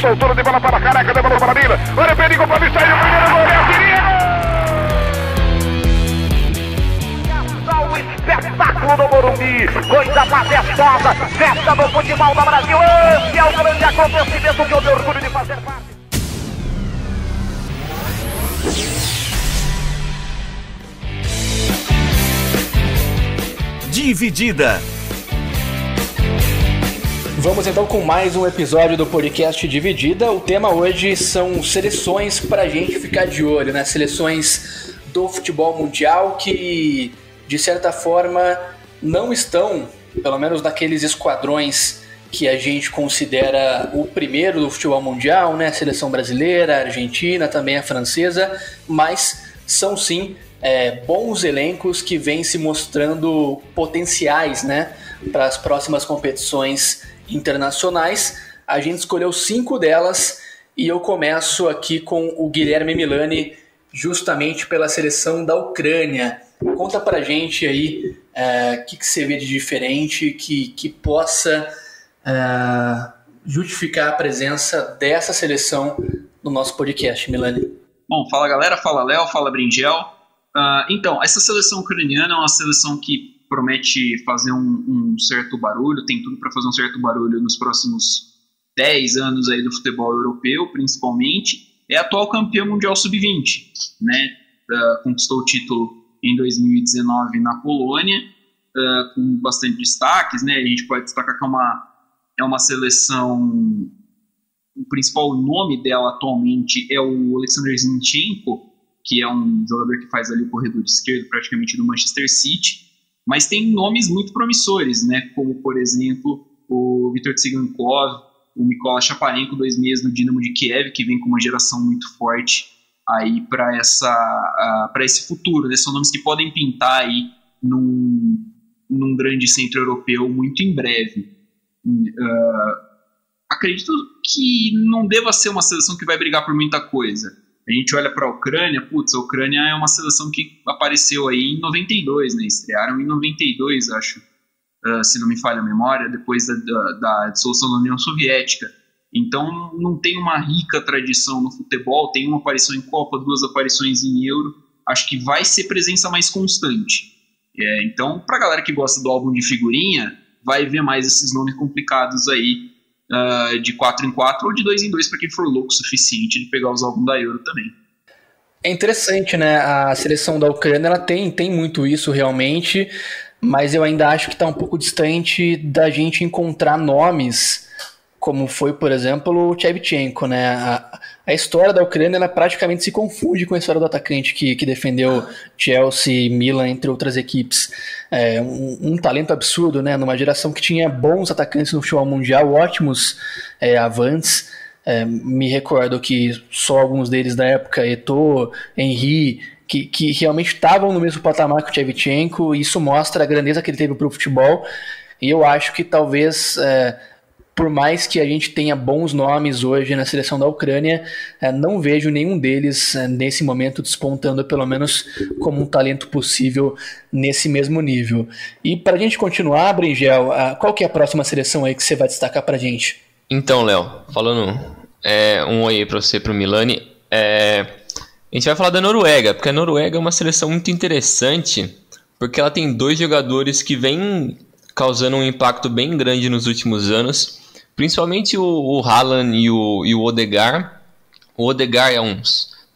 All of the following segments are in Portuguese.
soltura de bola para Careca, de bola para Mila. Olha o perigo, pode sair o primeiro gol, é o espetáculo do Morumbi, coisa majestosa, festa do futebol do Brasil. Esse é o grande acontecimento que eu tenho orgulho de fazer parte. Dividida. Vamos então com mais um episódio do podcast Dividida. O tema hoje são seleções para a gente ficar de olho, né? Seleções do futebol mundial que, de certa forma, não estão, pelo menos naqueles esquadrões que a gente considera o primeiro do futebol mundial, né? A seleção brasileira, a argentina, também a francesa, mas são sim bons elencos que vêm se mostrando potenciais, né, para as próximas competições internacionais. A gente escolheu 5 delas e eu começo aqui com o Guilherme Milani, justamente pela seleção da Ucrânia. Conta pra gente aí o que você vê de diferente que possa justificar a presença dessa seleção no nosso podcast, Milani. Bom, fala galera, fala Léo, fala Bringel. Então, essa seleção ucraniana é uma seleção que promete fazer um certo barulho, tem tudo para fazer um certo barulho nos próximos 10 anos aí do futebol europeu, principalmente. É a atual campeã mundial sub-20, né? Conquistou o título em 2019 na Polônia, com bastante destaques, né? A gente pode destacar que é uma seleção... O principal nome dela atualmente é o Alexander Zinchenko, que é um jogador que faz ali o corredor esquerdo praticamente do Manchester City, mas tem nomes muito promissores, né? Como, por exemplo, o Vitor Tsigankov, o Mykola Shaparenko, 2 meses no Dinamo de Kiev, que vem com uma geração muito forte aí para esse futuro, né? São nomes que podem pintar aí num grande centro europeu muito em breve. Acredito que não deva ser uma seleção que vai brigar por muita coisa. A gente olha para a Ucrânia, a Ucrânia é uma seleção que apareceu aí em 92, né? Estrearam em 92, acho, se não me falha a memória, depois da dissolução da União Soviética. Então não tem uma rica tradição no futebol, tem uma aparição em Copa, 2 aparições em Euro, acho que vai ser presença mais constante. Então, para a galera que gosta do álbum de figurinha, vai ver mais esses nomes complicados aí, de 4 em 4 ou de 2 em 2 para quem for louco o suficiente de pegar os álbuns da Euro também. É interessante, né? A seleção da Ucrânia ela tem muito isso realmente, mas eu ainda acho que está um pouco distante da gente encontrar nomes como foi, por exemplo, o Shevchenko, né? A história da Ucrânia ela praticamente se confunde com a história do atacante que defendeu Chelsea, Milan, entre outras equipes. Um talento absurdo, né? Numa geração que tinha bons atacantes no futebol mundial, ótimos avantes. Me recordo que só alguns deles da época, Eto'o, Henry, que realmente estavam no mesmo patamar que o Shevchenko, e isso mostra a grandeza que ele teve para o futebol. E eu acho que talvez... por mais que a gente tenha bons nomes hoje na seleção da Ucrânia, não vejo nenhum deles nesse momento despontando pelo menos como um talento possível nesse mesmo nível. E para a gente continuar, Bringel, qual que é a próxima seleção aí que você vai destacar para a gente? Então, Léo, falando um oi para você, para o Milani, a gente vai falar da Noruega, porque a Noruega é uma seleção muito interessante, porque ela tem 2 jogadores que vêm causando um impacto bem grande nos últimos anos, principalmente o Haaland e o Odegaard. O Odegaard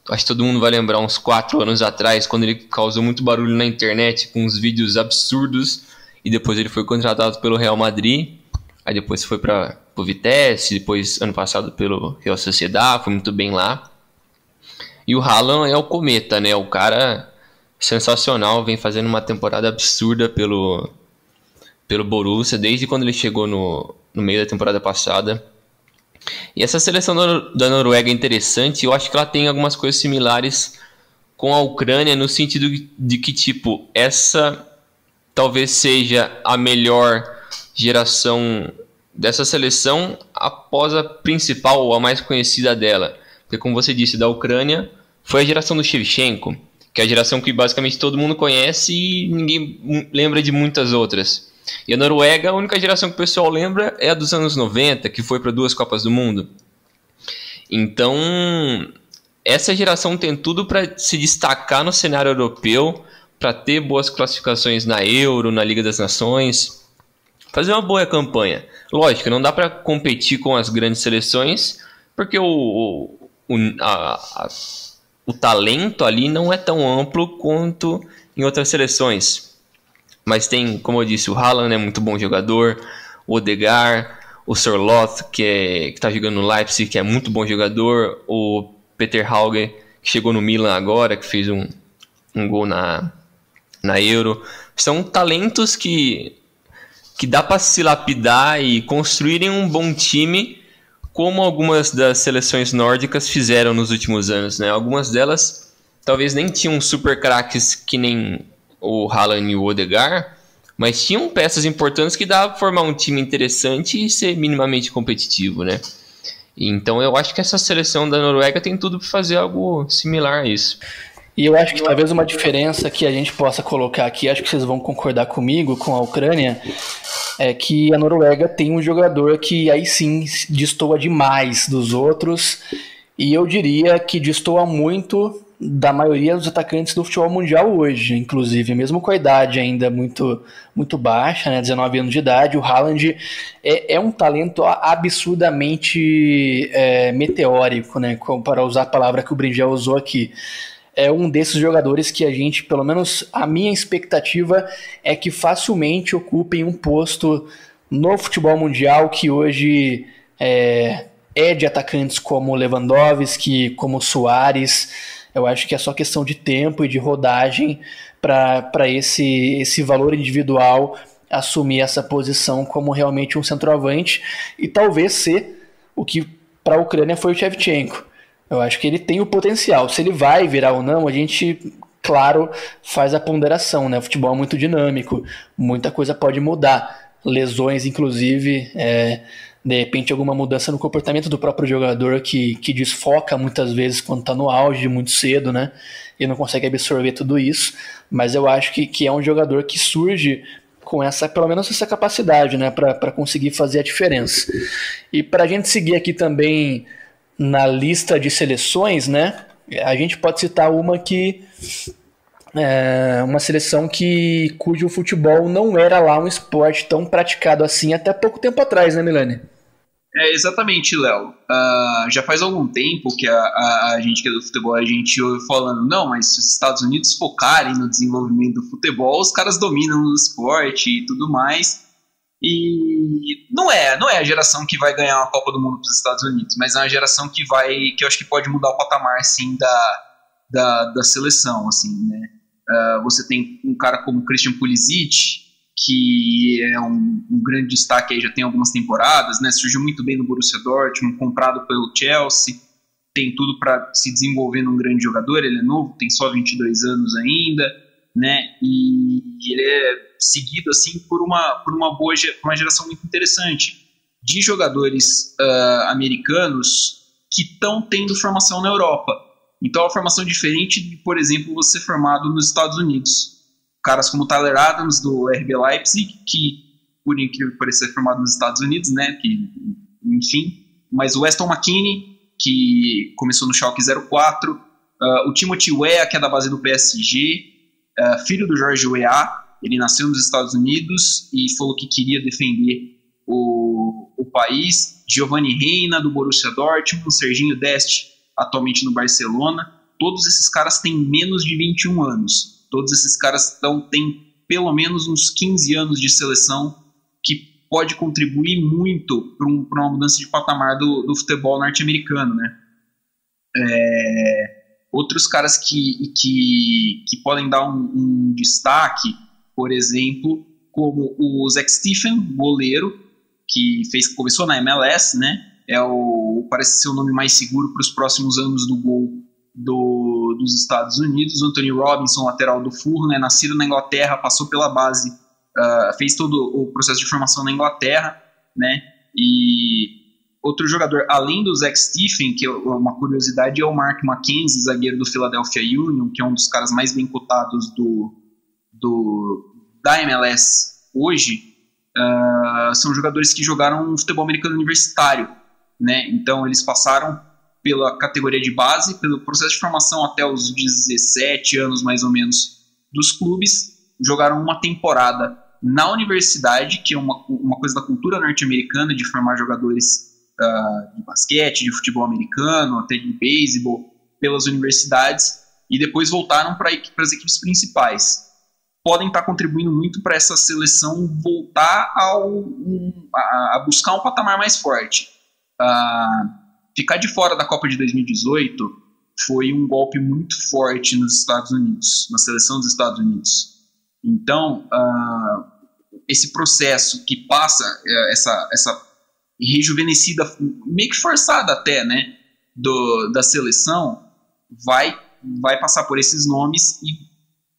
acho que todo mundo vai lembrar, uns 4 anos atrás, quando ele causou muito barulho na internet com uns vídeos absurdos, e depois ele foi contratado pelo Real Madrid, aí depois foi para o Vitesse, depois ano passado pelo Real Sociedad, foi muito bem lá. E o Haaland é o cometa, né? O cara sensacional, vem fazendo uma temporada absurda pelo Borussia, desde quando ele chegou no meio da temporada passada. E essa seleção da Noruega é interessante, eu acho que ela tem algumas coisas similares com a Ucrânia, no sentido de que, tipo, essa talvez seja a melhor geração dessa seleção após a principal ou a mais conhecida dela. Porque, como você disse, da Ucrânia foi a geração do Shevchenko, que é a geração que basicamente todo mundo conhece e ninguém lembra de muitas outras. E a Noruega, a única geração que o pessoal lembra é a dos anos 90, que foi para 2 Copas do Mundo. Então, essa geração tem tudo para se destacar no cenário europeu, para ter boas classificações na Euro, na Liga das Nações, fazer uma boa campanha. Lógico, não dá para competir com as grandes seleções, porque o talento ali não é tão amplo quanto em outras seleções. Mas tem, como eu disse, o Haaland é muito bom jogador, o Odegaard, o Sørloth, que está jogando no Leipzig, que é muito bom jogador, o Peter Hauge, que chegou no Milan agora, que fez um gol na Euro. São talentos que dá para se lapidar e construírem um bom time, como algumas das seleções nórdicas fizeram nos últimos anos, né? Algumas delas talvez nem tinham super craques que nem o Haaland e o Odegaard, mas tinham peças importantes que dá para formar um time interessante e ser minimamente competitivo, né? Então eu acho que essa seleção da Noruega tem tudo para fazer algo similar a isso. E eu acho que talvez uma diferença que a gente possa colocar aqui, acho que vocês vão concordar comigo, com a Ucrânia, é que a Noruega tem um jogador que aí sim destoa demais dos outros, e eu diria que destoa muito da maioria dos atacantes do futebol mundial hoje, inclusive, mesmo com a idade ainda muito, muito baixa, né, 19 anos de idade, o Haaland é um talento absurdamente meteórico, né, para usar a palavra que o Bringel usou aqui. É um desses jogadores que a gente, pelo menos a minha expectativa é que facilmente ocupem um posto no futebol mundial que hoje é de atacantes como Lewandowski, como Suárez. Eu acho que é só questão de tempo e de rodagem para esse valor individual assumir essa posição como realmente um centroavante e talvez ser o que para a Ucrânia foi o Shevchenko. Eu acho que ele tem o potencial. Se ele vai virar ou não, a gente, claro, faz a ponderação, né? O futebol é muito dinâmico, muita coisa pode mudar. Lesões, inclusive, de repente alguma mudança no comportamento do próprio jogador que desfoca muitas vezes quando está no auge muito cedo, né? E não consegue absorver tudo isso. Mas eu acho que é um jogador que surge com pelo menos essa capacidade, né? Para conseguir fazer a diferença. E para a gente seguir aqui também na lista de seleções, né? A gente pode citar uma seleção cujo futebol não era lá um esporte tão praticado assim até pouco tempo atrás, né, Milani? Exatamente, Léo. Já faz algum tempo que a gente que é do futebol, a gente ouve falando, não, mas se os Estados Unidos focarem no desenvolvimento do futebol, os caras dominam o esporte e tudo mais. E não é a geração que vai ganhar uma Copa do Mundo para os Estados Unidos, mas é uma geração que eu acho que pode mudar o patamar assim, da seleção, assim, né? Você tem um cara como Christian Pulisic, que é um grande destaque aí, já tem algumas temporadas, né? Surgiu muito bem no Borussia Dortmund, comprado pelo Chelsea, tem tudo para se desenvolver num grande jogador. Ele é novo, tem só 22 anos ainda, né? E ele é seguido assim por uma geração muito interessante de jogadores americanos que estão tendo formação na Europa. Então é uma formação diferente de, por exemplo, você ser formado nos Estados Unidos. Caras como Tyler Adams do RB Leipzig, que por incrível que pareça é formado nos Estados Unidos, né? Enfim, mas o Weston McKennie, que começou no Schalke 04, o Timothy Weah, que é da base do PSG, filho do Jorge Weah. Ele nasceu nos Estados Unidos e falou que queria defender o país. Giovanni Reina, do Borussia Dortmund, Serginho Dest, atualmente no Barcelona. Todos esses caras têm menos de 21 anos. Todos esses caras têm pelo menos uns 15 anos de seleção, que pode contribuir muito para uma mudança de patamar do futebol norte-americano, né? Outros caras que podem dar um destaque, por exemplo, como o Zach Steffen, goleiro, que começou na MLS, né? Parece ser o nome mais seguro para os próximos anos do gol dos Estados Unidos. O Anthony Robinson, lateral do Fulham, né? Nascido na Inglaterra, passou pela base, fez todo o processo de formação na Inglaterra, né? E outro jogador, além do Zach Steffen, que é uma curiosidade, é o Mark McKenzie, zagueiro do Philadelphia Union, que é um dos caras mais bem cotados da MLS hoje. São jogadores que jogaram futebol americano universitário, né? Então eles passaram pela categoria de base, pelo processo de formação até os 17 anos mais ou menos dos clubes, jogaram uma temporada na universidade, que é uma coisa da cultura norte-americana de formar jogadores de basquete, de futebol americano, até de beisebol, pelas universidades, e depois voltaram para as equipes principais. Podem estar contribuindo muito para essa seleção voltar a buscar um patamar mais forte. Ficar de fora da Copa de 2018 foi um golpe muito forte nos Estados Unidos, na seleção dos Estados Unidos. Então, esse processo que passa, essa rejuvenescida, meio que forçada até, né, da seleção, vai passar por esses nomes e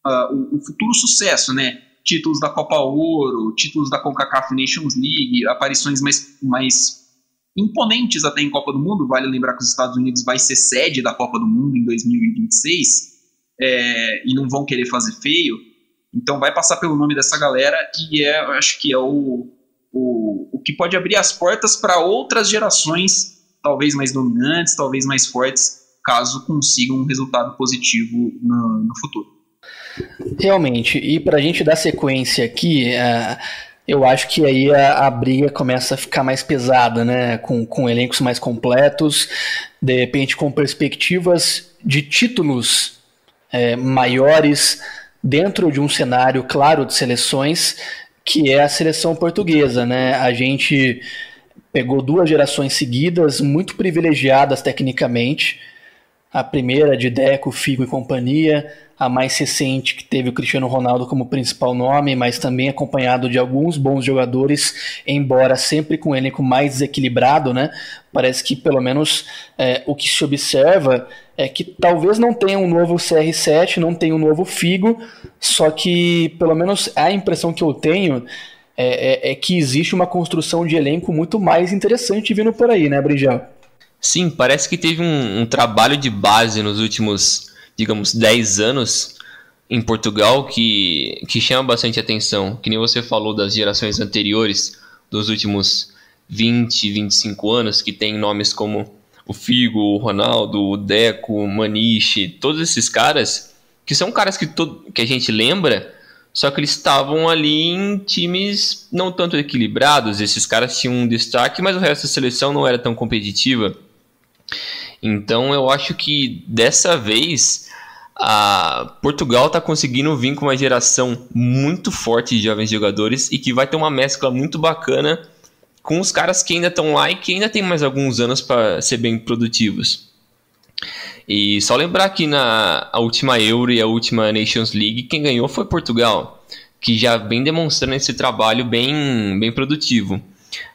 o futuro sucesso, né, títulos da Copa Ouro, títulos da CONCACAF Nations League, aparições mais imponentes até em Copa do Mundo. Vale lembrar que os Estados Unidos vai ser sede da Copa do Mundo em 2026 e não vão querer fazer feio. Então vai passar pelo nome dessa galera e eu acho que é o que pode abrir as portas para outras gerações, talvez mais dominantes, talvez mais fortes, caso consigam um resultado positivo no futuro. Realmente, e para a gente dar sequência aqui, eu acho que aí a briga começa a ficar mais pesada, né? Com elencos mais completos, de repente com perspectivas de títulos maiores dentro de um cenário claro de seleções, que é a seleção portuguesa, né? A gente pegou 2 gerações seguidas, muito privilegiadas tecnicamente. A primeira de Deco, Figo e companhia, a mais recente que teve o Cristiano Ronaldo como principal nome, mas também acompanhado de alguns bons jogadores, embora sempre com um elenco mais desequilibrado, né? Parece que pelo menos o que se observa é que talvez não tenha um novo CR7, não tenha um novo Figo, só que pelo menos a impressão que eu tenho é que existe uma construção de elenco muito mais interessante vindo por aí, né, Brinjal? Sim, parece que teve um trabalho de base nos últimos, digamos, 10 anos em Portugal que chama bastante atenção. Que nem você falou das gerações anteriores, dos últimos 20, 25 anos, que tem nomes como o Figo, o Ronaldo, o Deco, o Maniche, todos esses caras, que são caras que a gente lembra, só que eles estavam ali em times não tanto equilibrados. Esses caras tinham um destaque, mas o resto da seleção não era tão competitiva. Então eu acho que dessa vez Portugal está conseguindo vir com uma geração muito forte de jovens jogadores e que vai ter uma mescla muito bacana com os caras que ainda estão lá e que ainda tem mais alguns anos para ser bem produtivos. E só lembrar que a última Euro e a última Nations League, quem ganhou foi Portugal, que já vem demonstrando esse trabalho bem produtivo.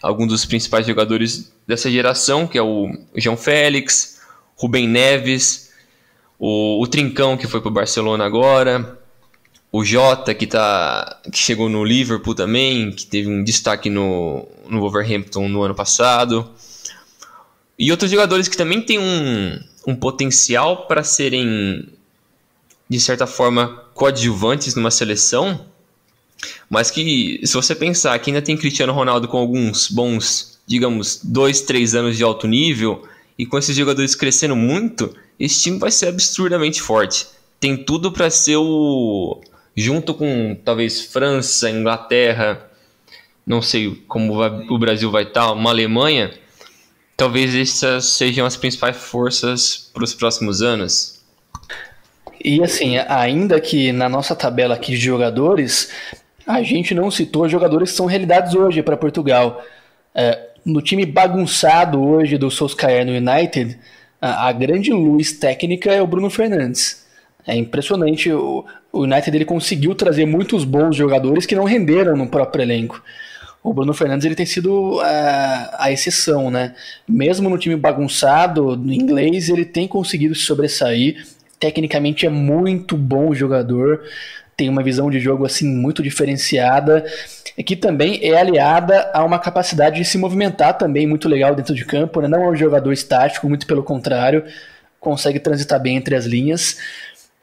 Alguns dos principais jogadores dessa geração, que é o João Félix, Rubem Neves, o Trincão, que foi para o Barcelona agora, o Jota, que chegou no Liverpool também, que teve um destaque no Wolverhampton no ano passado, e outros jogadores que também têm um potencial para serem, de certa forma, coadjuvantes numa seleção, mas que, se você pensar que ainda tem Cristiano Ronaldo com alguns bons, digamos, 2, 3 anos de alto nível, e com esses jogadores crescendo muito, esse time vai ser absurdamente forte. Tem tudo para ser junto com, talvez, França, Inglaterra, não sei como o Brasil vai estar, uma Alemanha, talvez essas sejam as principais forças para os próximos anos. E assim, ainda que na nossa tabela aqui de jogadores, a gente não citou jogadores que são realidades hoje para Portugal. No time bagunçado hoje do Solskjaer no United, a grande luz técnica é o Bruno Fernandes. É impressionante, o United ele conseguiu trazer muitos bons jogadores que não renderam no próprio elenco. O Bruno Fernandes ele tem sido a exceção, né? Mesmo no time bagunçado, no inglês, ele tem conseguido se sobressair. Tecnicamente é muito bom jogador, tem uma visão de jogo assim muito diferenciada, que também é aliada a uma capacidade de se movimentar também muito legal dentro de campo, né? Não é um jogador estático, muito pelo contrário, consegue transitar bem entre as linhas.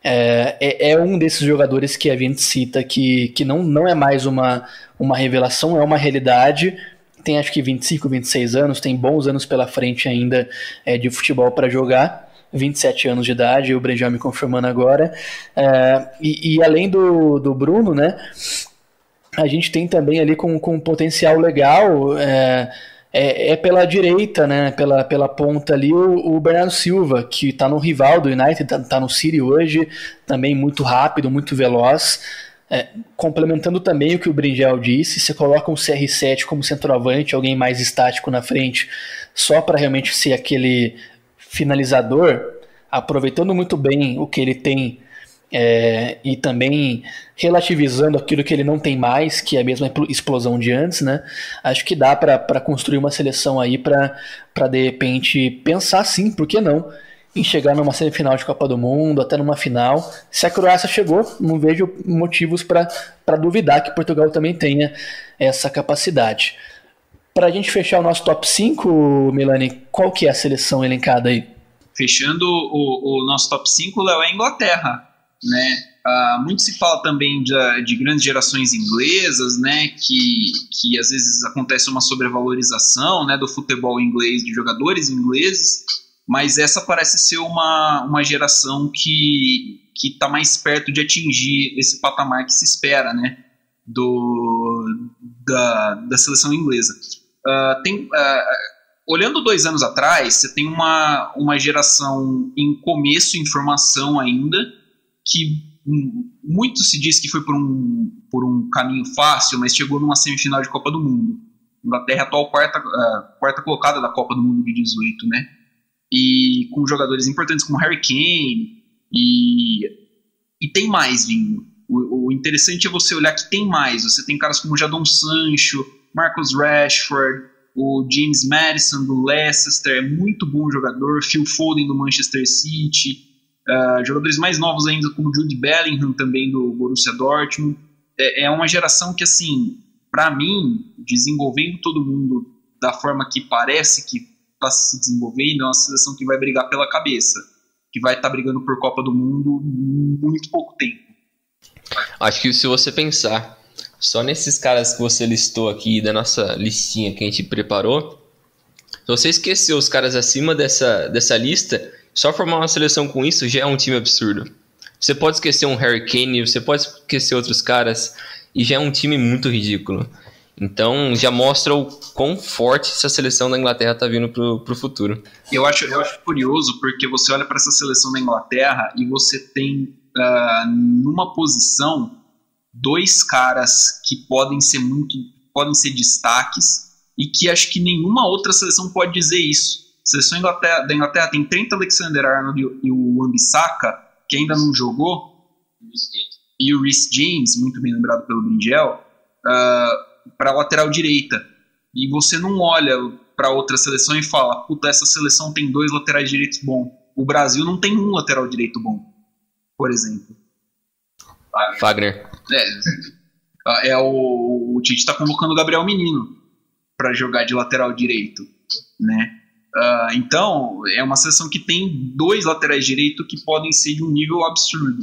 É um desses jogadores que a gente cita que não é mais uma revelação, é uma realidade, tem acho que 25, 26 anos, tem bons anos pela frente ainda de futebol para jogar, 27 anos de idade, o Brinjal me confirmando agora. E além do Bruno, né, a gente tem também ali com um potencial legal, pela direita, né, pela ponta ali, o Bernardo Silva, que está no rival do United, está no City hoje, também muito rápido, muito veloz. Complementando também o que o Brinjal disse, você coloca um CR7 como centroavante, alguém mais estático na frente, só para realmente ser aquele finalizador, aproveitando muito bem o que ele tem e também relativizando aquilo que ele não tem mais, que é a mesma explosão de antes, né? Acho que dá para construir uma seleção aí para de repente pensar sim, por que não? Em chegar numa semifinal de Copa do Mundo, até numa final. Se a Croácia chegou, não vejo motivos para duvidar que Portugal também tenha essa capacidade. Para a gente fechar o nosso top 5, Milani, qual que é a seleção elencada aí? Fechando o nosso top 5, Léo, é a Inglaterra, né? Muito se fala também de grandes gerações inglesas, né? Que às vezes acontece uma sobrevalorização, né, do futebol inglês, de jogadores ingleses. Mas essa parece ser uma geração que está mais perto de atingir esse patamar que se espera, né, da seleção inglesa. Olhando 2 anos atrás, você tem uma geração em começo, em formação ainda, que muito se diz que foi por um caminho fácil, mas chegou numa semifinal de Copa do Mundo. Inglaterra é a atual quarta colocada da Copa do Mundo de 18, né? E com jogadores importantes como Harry Kane, e tem mais vindo. O interessante é você olhar que tem mais. Você tem caras como Jadon Sancho, Marcus Rashford, o James Maddison do Leicester, é muito bom jogador, Phil Foden do Manchester City, jogadores mais novos ainda como Jude Bellingham também do Borussia Dortmund. É uma geração que, assim, para mim, desenvolvendo todo mundo da forma que parece que está se desenvolvendo, é uma seleção que vai brigar pela cabeça, que vai estar brigando por Copa do Mundo muito pouco tempo. Acho que se você pensar só nesses caras que você listou aqui da nossa listinha que a gente preparou, se você esquecer os caras acima dessa lista, só formar uma seleção com isso já é um time absurdo. Você pode esquecer um Harry Kane, você pode esquecer outros caras, e já é um time muito ridículo. Então já mostra o quão forte essa seleção da Inglaterra está vindo pro futuro. Eu acho curioso porque você olha para essa seleção da Inglaterra e você tem numa posição 2 caras que podem ser destaques e que acho que nenhuma outra seleção pode dizer isso. A seleção da Inglaterra tem Trent Alexander-Arnold e o Wan-Bissaka, que ainda não jogou, e o Reece James, muito bem lembrado pelo Brinjal, para a lateral direita. E você não olha para outra seleção e fala, puta, essa seleção tem 2 laterais direitos bons. O Brasil não tem um lateral direito bom, por exemplo. Fagner. O Tite está convocando o Gabriel Menino para jogar de lateral direito, né? Então, é uma seleção que tem 2 laterais direitos que podem ser de um nível absurdo.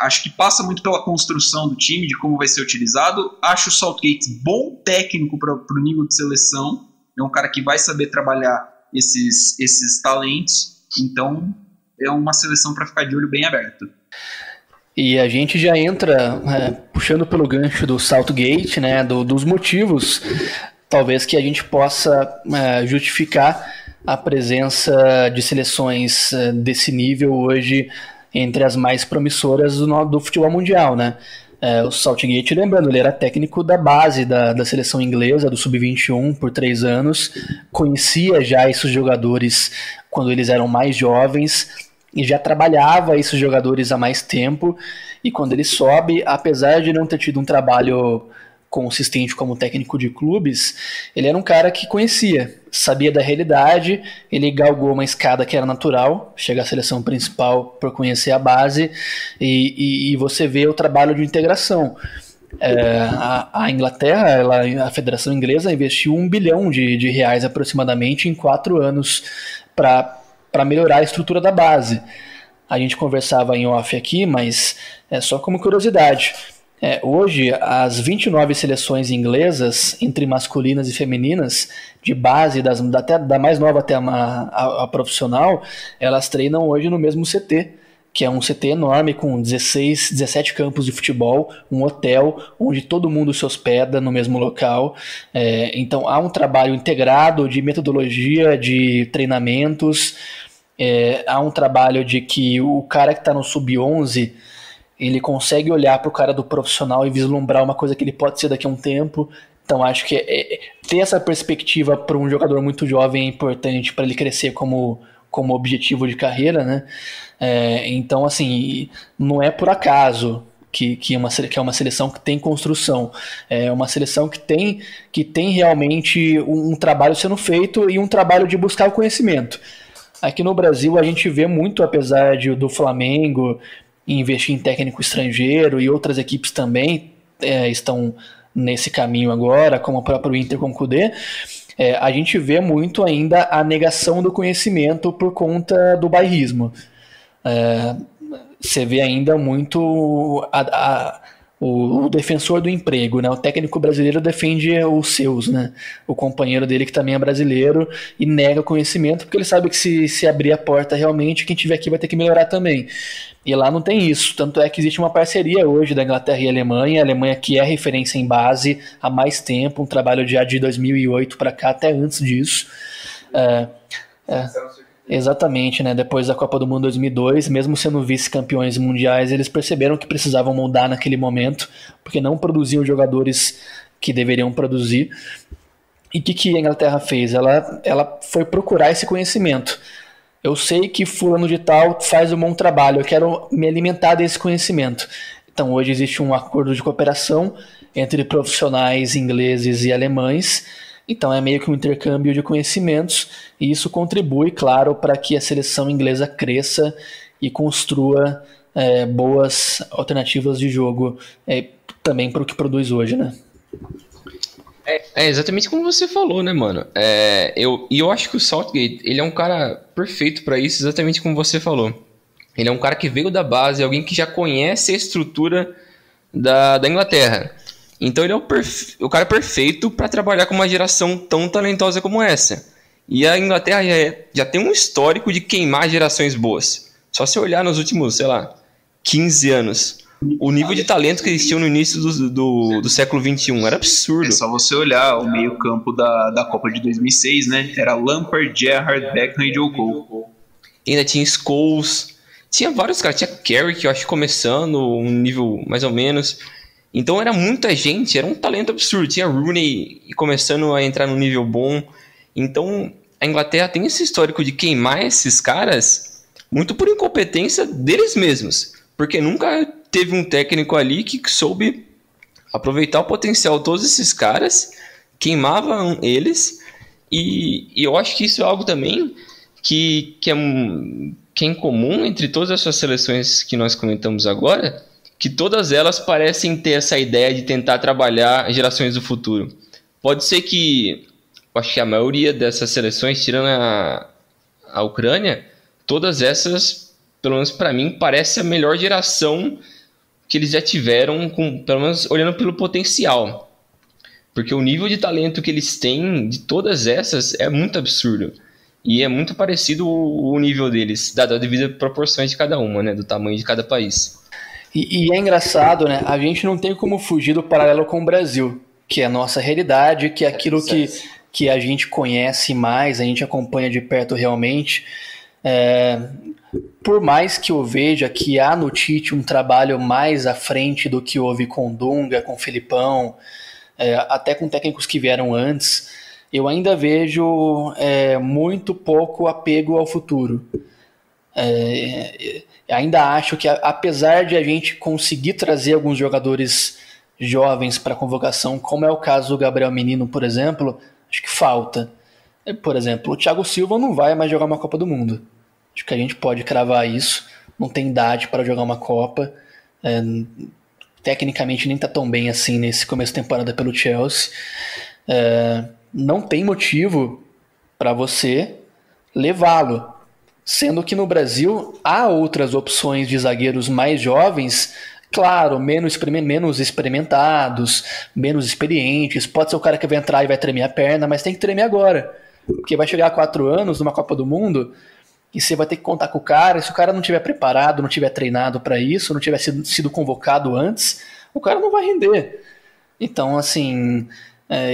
Acho que passa muito pela construção do time, de como vai ser utilizado. Acho o Southgate bom técnico para o nível de seleção. É um cara que vai saber trabalhar esses talentos. Então, é uma seleção para ficar de olho bem aberto. E a gente já entra puxando pelo gancho do Southgate, né, dos motivos, talvez que a gente possa justificar a presença de seleções desse nível hoje entre as mais promissoras do futebol mundial, né? O Southgate, lembrando, ele era técnico da base da seleção inglesa, do Sub-21, por 3 anos, conhecia já esses jogadores quando eles eram mais jovens, e já trabalhava esses jogadores há mais tempo, e quando ele sobe, apesar de não ter tido um trabalho consistente como técnico de clubes, ele era um cara que conhecia, sabia da realidade, ele galgou uma escada que era natural, chega à seleção principal por conhecer a base, e você vê o trabalho de integração. A Inglaterra, a Federação Inglesa investiu $1 bilhão de reais aproximadamente em 4 anos para melhorar a estrutura da base. A gente conversava em off aqui, mas só como curiosidade, Hoje, as 29 seleções inglesas, entre masculinas e femininas, de base, até da mais nova até a profissional, elas treinam hoje no mesmo CT, que é um CT enorme com 17 campos de futebol, um hotel onde todo mundo se hospeda no mesmo local. Então há um trabalho integrado de metodologia, de treinamentos, há um trabalho de que o cara que está no sub-11 ele consegue olhar para o cara do profissional e vislumbrar uma coisa que ele pode ser daqui a um tempo. Então acho que ter essa perspectiva para um jogador muito jovem é importante para ele crescer como objetivo de carreira, né? Então, assim, não é por acaso que é uma seleção que tem construção. É uma seleção que tem realmente um trabalho sendo feito e um trabalho de buscar o conhecimento. Aqui no Brasil a gente vê muito, apesar do Flamengo investir em técnico estrangeiro e outras equipes também estão nesse caminho agora, como o próprio Inter com o Kudê, a gente vê muito ainda a negação do conhecimento por conta do bairrismo. Você vê ainda muito o defensor do emprego, né? O técnico brasileiro defende os seus, né? O companheiro dele que também é brasileiro e nega o conhecimento porque ele sabe que se abrir a porta realmente, quem tiver aqui vai ter que melhorar também. E lá não tem isso, tanto é que existe uma parceria hoje da Inglaterra e a Alemanha que é referência em base há mais tempo, um trabalho já de 2008 para cá, até antes disso. Exatamente, né? Depois da Copa do Mundo 2002, mesmo sendo vice-campeões mundiais, eles perceberam que precisavam mudar naquele momento, porque não produziam jogadores que deveriam produzir. E o que a Inglaterra fez? Ela foi procurar esse conhecimento. Eu sei que fulano de tal faz um bom trabalho, eu quero me alimentar desse conhecimento. Então hoje existe um acordo de cooperação entre profissionais ingleses e alemães. Então é meio que um intercâmbio de conhecimentos e isso contribui, claro, para que a seleção inglesa cresça e construa boas alternativas de jogo também para o que produz hoje, né? É exatamente como você falou, né, mano? Eu acho que o Southgate, ele é um cara perfeito pra isso, exatamente como você falou. Ele é um cara que veio da base, alguém que já conhece a estrutura da Inglaterra. Então ele é o cara perfeito pra trabalhar com uma geração tão talentosa como essa. E a Inglaterra já tem um histórico de queimar gerações boas. Só se olhar nos últimos, 15 anos... O nível de talento que eles tinham no início do século XXI era absurdo. É só você olhar o meio-campo da Copa de 2006, né? Era Lampard, Gerrard, Beckham e Joe Cole. E ainda tinha Scholes, tinha vários caras, tinha Carrick, eu acho, começando, um nível mais ou menos. Então era muita gente, era um talento absurdo. Tinha Rooney começando a entrar no nível bom. Então a Inglaterra tem esse histórico de queimar esses caras muito por incompetência deles mesmos. Porque nunca teve um técnico ali que soube aproveitar o potencial de todos esses caras, queimavam eles, e eu acho que isso é algo também que é em comum entre todas essas seleções que nós comentamos agora, que todas elas parecem ter essa ideia de tentar trabalhar gerações do futuro. Pode ser que, eu acho que a maioria dessas seleções, tirando a Ucrânia, todas essas, pelo menos para mim, parece a melhor geração que eles já tiveram, pelo menos olhando pelo potencial. Porque o nível de talento que eles têm de todas essas é muito absurdo. E é muito parecido o nível deles, dada a devida proporção de cada uma, né, do tamanho de cada país. E é engraçado, né? A gente não tem como fugir do paralelo com o Brasil, que é a nossa realidade, que é aquilo que a gente conhece mais, a gente acompanha de perto realmente. Por mais que eu veja que há no Tite um trabalho mais à frente do que houve com Dunga, com Filipão, até com técnicos que vieram antes, eu ainda vejo muito pouco apego ao futuro. Ainda acho que, apesar de a gente conseguir trazer alguns jogadores jovens para a convocação, como é o caso do Gabriel Menino, por exemplo, acho que falta. Por exemplo, o Thiago Silva não vai mais jogar uma Copa do Mundo. Acho que a gente pode cravar isso. Não tem idade para jogar uma Copa. Tecnicamente nem está tão bem assim nesse começo de temporada pelo Chelsea. Não tem motivo para você levá-lo. Sendo que no Brasil há outras opções de zagueiros mais jovens Claro, menos experimentados, menos experientes. Pode ser o cara que vai entrar e vai tremer a perna, mas tem que tremer agora. Porque vai chegar a 4 anos numa Copa do Mundo e você vai ter que contar com o cara. E se o cara não tiver preparado, não tiver treinado para isso, não tiver sido convocado antes, o cara não vai render. Então, assim,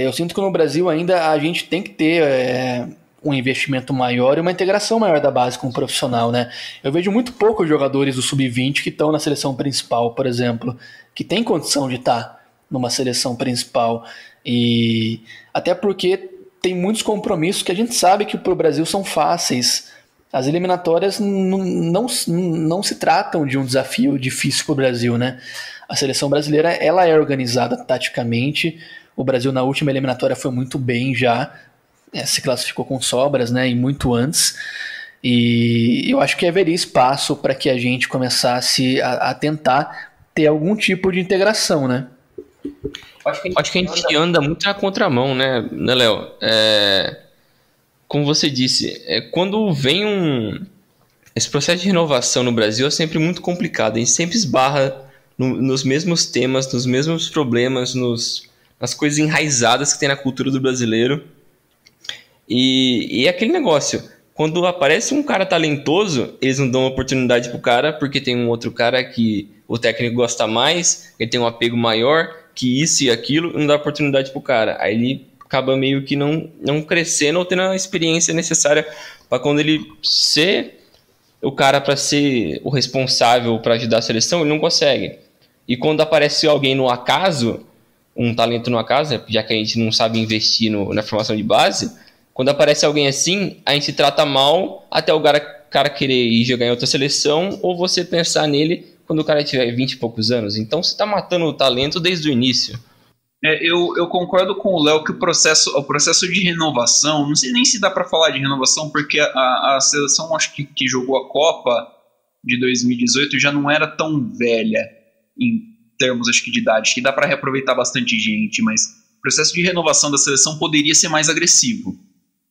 eu sinto que no Brasil ainda a gente tem que ter um investimento maior e uma integração maior da base com o profissional, né? Eu vejo muito poucos jogadores do Sub-20 que estão na seleção principal, por exemplo, que tem condição de estar numa seleção principal. E até porque tem muitos compromissos que a gente sabe que para o Brasil são fáceis. As eliminatórias não se tratam de um desafio difícil para o Brasil, né? A seleção brasileira ela é organizada taticamente. O Brasil na última eliminatória foi muito bem já, se classificou com sobras, né? E muito antes. E eu acho que haveria espaço para que a gente começasse a tentar ter algum tipo de integração, né? Acho que a gente anda muito na contramão, né, Léo? Como você disse, quando vem esse processo de renovação no Brasil é sempre muito complicado. A gente sempre esbarra nos mesmos temas, nos mesmos problemas, nas coisas enraizadas que tem na cultura do brasileiro. E é aquele negócio, quando aparece um cara talentoso, eles não dão oportunidade pro cara, porque tem um outro cara que o técnico gosta mais, ele tem um apego maior, que isso e aquilo, não dá oportunidade pro cara. Aí ele acaba meio que não crescendo ou tendo a experiência necessária para quando ele ser o cara para ser o responsável para ajudar a seleção, ele não consegue. E quando aparece alguém no acaso, um talento no acaso, já que a gente não sabe investir na formação de base, quando aparece alguém assim, a gente trata mal até o cara querer ir jogar em outra seleção ou você pensar nele quando o cara tiver 20 e poucos anos. Então você está matando o talento desde o início. Eu concordo com o Léo que o processo de renovação, não sei nem se dá para falar de renovação, porque a seleção acho que jogou a Copa de 2018 já não era tão velha em termos acho que de idade, acho que dá para reaproveitar bastante gente, mas o processo de renovação da seleção poderia ser mais agressivo.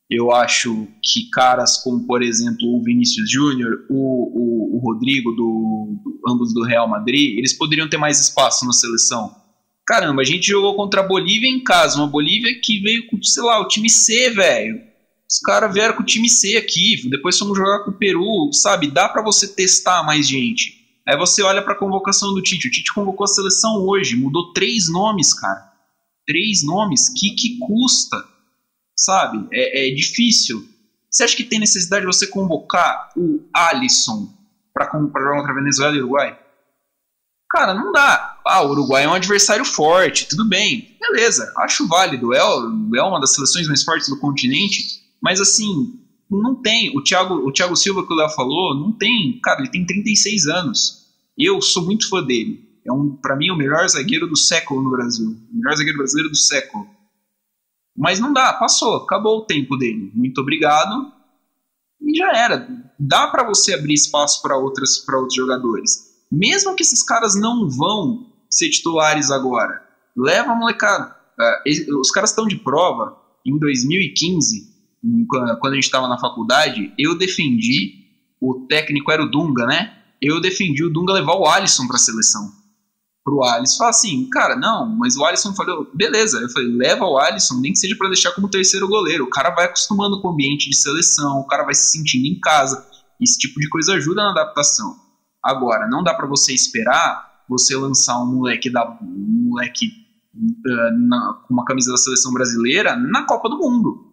Eu acho que caras como, por exemplo, o Vinícius Júnior, o Rodrigo, ambos do Real Madrid, eles poderiam ter mais espaço na seleção. Caramba, a gente jogou contra a Bolívia em casa, uma Bolívia que veio com, sei lá, o time C, velho. Os caras vieram com o time C aqui, depois fomos jogar com o Peru, sabe? Dá pra você testar mais gente. Aí você olha pra convocação do Tite, o Tite convocou a seleção hoje, mudou 3 nomes, cara. 3 nomes, que custa? Sabe? É difícil. Você acha que tem necessidade de você convocar o Alisson para jogar contra a Venezuela e Uruguai? Cara, não dá. O Uruguai é um adversário forte, tudo bem. Beleza, acho válido. É uma das seleções mais fortes do continente, mas assim, não tem. O Thiago Silva que o Léo falou, não tem. Cara, ele tem 36 anos. Eu sou muito fã dele. Pra mim, o melhor zagueiro do século no Brasil. O melhor zagueiro brasileiro do século. Mas não dá, passou, acabou o tempo dele. Muito obrigado. E já era. Dá pra você abrir espaço para outros jogadores. Mesmo que esses caras não vão ser titulares agora. Leva a molecada. Os caras estão de prova. Em 2015, quando a gente estava na faculdade, eu defendi, o técnico era o Dunga, né? Eu defendi o Dunga levar o Alisson pra seleção. Pro Alisson, fala assim, cara, não, mas o Alisson falou, beleza, eu falei, leva o Alisson, nem que seja para deixar como terceiro goleiro, o cara vai acostumando com o ambiente de seleção, o cara vai se sentindo em casa, esse tipo de coisa ajuda na adaptação. Agora, não dá para você esperar você lançar um moleque com uma camisa da seleção brasileira na Copa do Mundo.